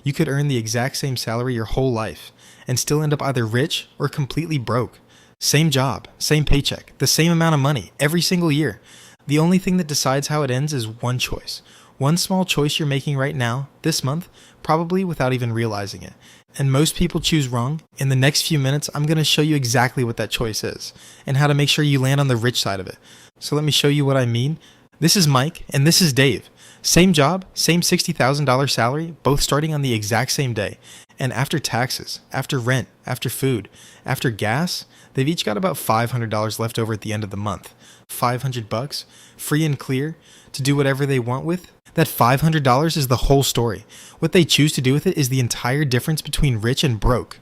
You could earn the exact same salary your whole life and still end up either rich or completely broke. Same job, same paycheck, the same amount of money every single year. The only thing that decides how it ends is one choice. One small choice you're making right now, this month, probably without even realizing it. And most people choose wrong. In the next few minutes, I'm going to show you exactly what that choice is and how to make sure you land on the rich side of it. So let me show you what I mean. This is Mike and this is Dave. Same job, same $60,000 salary, both starting on the exact same day. And after taxes, after rent, after food, after gas, they've each got about $500 left over at the end of the month. $500, free and clear, to do whatever they want with. That $500 is the whole story. What they choose to do with it is the entire difference between rich and broke.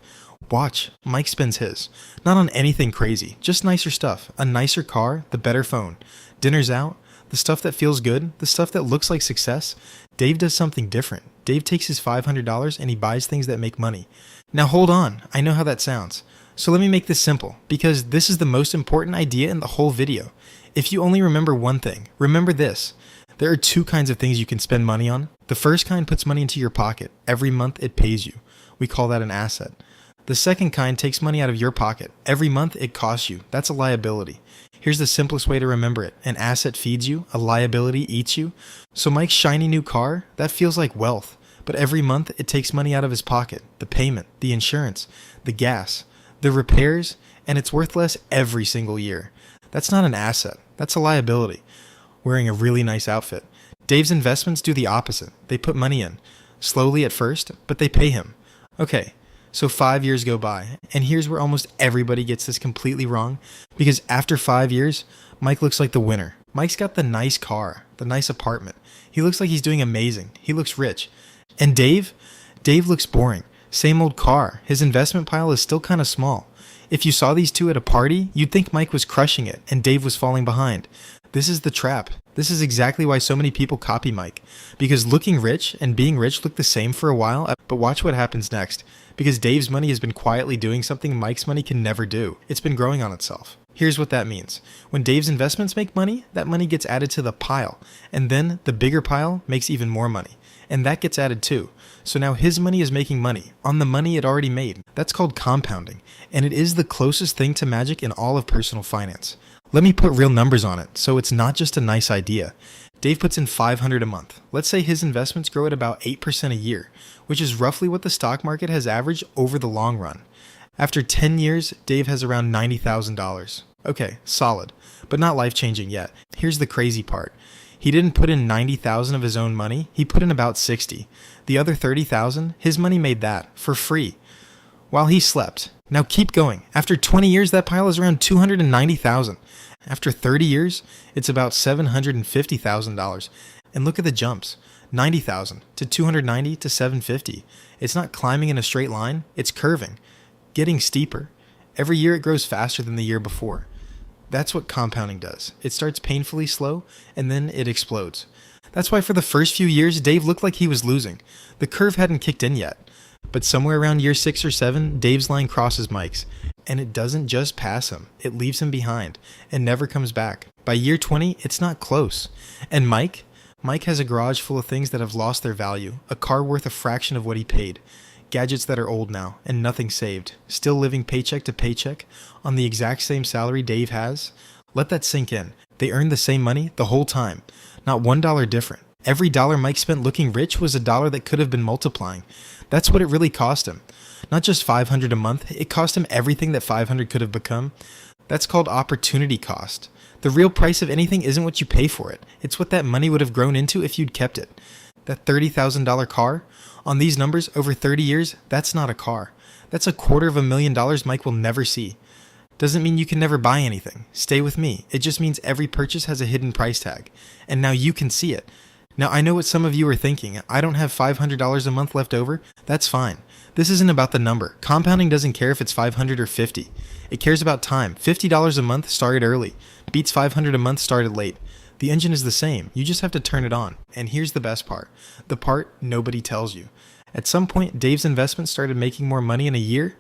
Watch, Mike spends his. Not on anything crazy, just nicer stuff. A nicer car, the better phone. Dinners out, the stuff that feels good, the stuff that looks like success. Dave does something different. Dave takes his $500 and he buys things that make money. Now hold on, I know how that sounds. So let me make this simple, because this is the most important idea in the whole video. If you only remember one thing, remember this. There are two kinds of things you can spend money on. The first kind puts money into your pocket. Every month it pays you. We call that an asset. The second kind takes money out of your pocket. Every month it costs you. That's a liability. Here's the simplest way to remember it. An asset feeds you, a liability eats you. So Mike's shiny new car, that feels like wealth. But every month it takes money out of his pocket. The payment, the insurance, the gas, the repairs, and it's worth less every single year. That's not an asset. That's a liability. Wearing a really nice outfit. Dave's investments do the opposite. They put money in. Slowly at first, but they pay him. Okay, so 5 years go by, and here's where almost everybody gets this completely wrong, because after 5 years, Mike looks like the winner. Mike's got the nice car, the nice apartment. He looks like he's doing amazing. He looks rich. And Dave looks boring. Same old car. His investment pile is still kind of small. If you saw these two at a party, you'd think Mike was crushing it and Dave was falling behind. This is the trap. This is exactly why so many people copy Mike. Because looking rich and being rich look the same for a while, but watch what happens next. Because Dave's money has been quietly doing something Mike's money can never do. It's been growing on itself. Here's what that means. When Dave's investments make money, that money gets added to the pile. And then the bigger pile makes even more money. And that gets added too. So now his money is making money on the money it already made. That's called compounding. And it is the closest thing to magic in all of personal finance. Let me put real numbers on it, so it's not just a nice idea. Dave puts in $500 a month. Let's say his investments grow at about 8% a year, which is roughly what the stock market has averaged over the long run. After 10 years, Dave has around $90,000. Okay, solid, but not life-changing yet. Here's the crazy part. He didn't put in $90,000 of his own money, he put in about $60,000. The other $30,000, his money made that, for free, while he slept. Now keep going. After 20 years, that pile is around $290,000. After 30 years, it's about $750,000. And look at the jumps. $90,000 to $290,000 to $750,000. It's not climbing in a straight line, it's curving, getting steeper. Every year it grows faster than the year before. That's what compounding does. It starts painfully slow, and then it explodes. That's why for the first few years, Dave looked like he was losing. The curve hadn't kicked in yet. But somewhere around year 6 or 7, Dave's line crosses Mike's. And it doesn't just pass him, it leaves him behind, and never comes back. By year 20, it's not close. And Mike has a garage full of things that have lost their value, a car worth a fraction of what he paid, gadgets that are old now, and nothing saved, still living paycheck to paycheck, on the exact same salary Dave has. Let that sink in. They earned the same money the whole time. Not $1 different. Every dollar Mike spent looking rich was a dollar that could have been multiplying. That's what it really cost him. Not just $500 a month, it cost him everything that $500 could have become. That's called opportunity cost. The real price of anything isn't what you pay for it. It's what that money would have grown into if you'd kept it. That $30,000 car, on these numbers over 30 years, that's not a car. That's $250,000 Mike will never see. Doesn't mean you can never buy anything. Stay with me. It just means every purchase has a hidden price tag. And now you can see it. Now I know what some of you are thinking. I don't have $500 a month left over. That's fine. This isn't about the number. Compounding doesn't care if it's 500 or 50. It cares about time. $50 a month started early. Beats 500 a month started late. The engine is the same. You just have to turn it on. And here's the best part. The part nobody tells you. At some point, Dave's investment started making more money in a year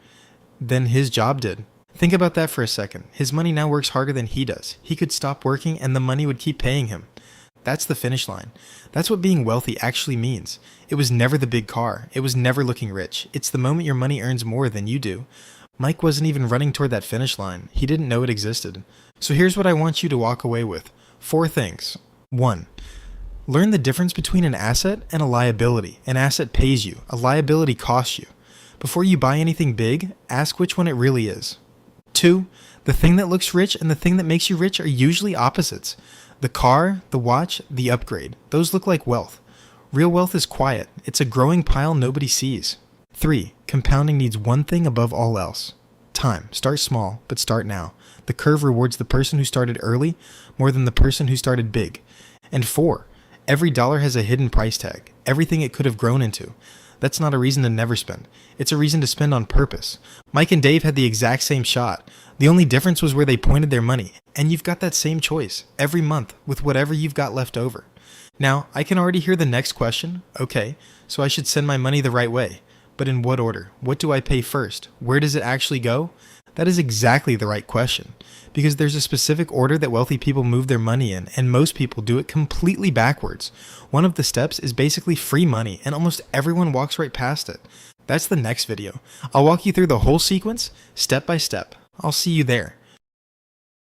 than his job did. Think about that for a second. His money now works harder than he does. He could stop working and the money would keep paying him. That's the finish line. That's what being wealthy actually means. It was never the big car. It was never looking rich. It's the moment your money earns more than you do. Mike wasn't even running toward that finish line. He didn't know it existed. So here's what I want you to walk away with. 4 things. 1. Learn the difference between an asset and a liability. An asset pays you. A liability costs you. Before you buy anything big, ask which one it really is. 2. The thing that looks rich and the thing that makes you rich are usually opposites. The car, the watch, the upgrade. Those look like wealth. Real wealth is quiet. It's a growing pile nobody sees. 3. Compounding needs one thing above all else. Time. Start small, but start now. The curve rewards the person who started early more than the person who started big. And 4. Every dollar has a hidden price tag. Everything it could have grown into. That's not a reason to never spend. It's a reason to spend on purpose. Mike and Dave had the exact same shot. The only difference was where they pointed their money. And you've got that same choice every month with whatever you've got left over. Now, I can already hear the next question. Okay, so I should send my money the right way. But in what order? What do I pay first? Where does it actually go? That is exactly the right question. Because there's a specific order that wealthy people move their money in, and most people do it completely backwards. One of the steps is basically free money, and almost everyone walks right past it. That's the next video. I'll walk you through the whole sequence, step by step. I'll see you there.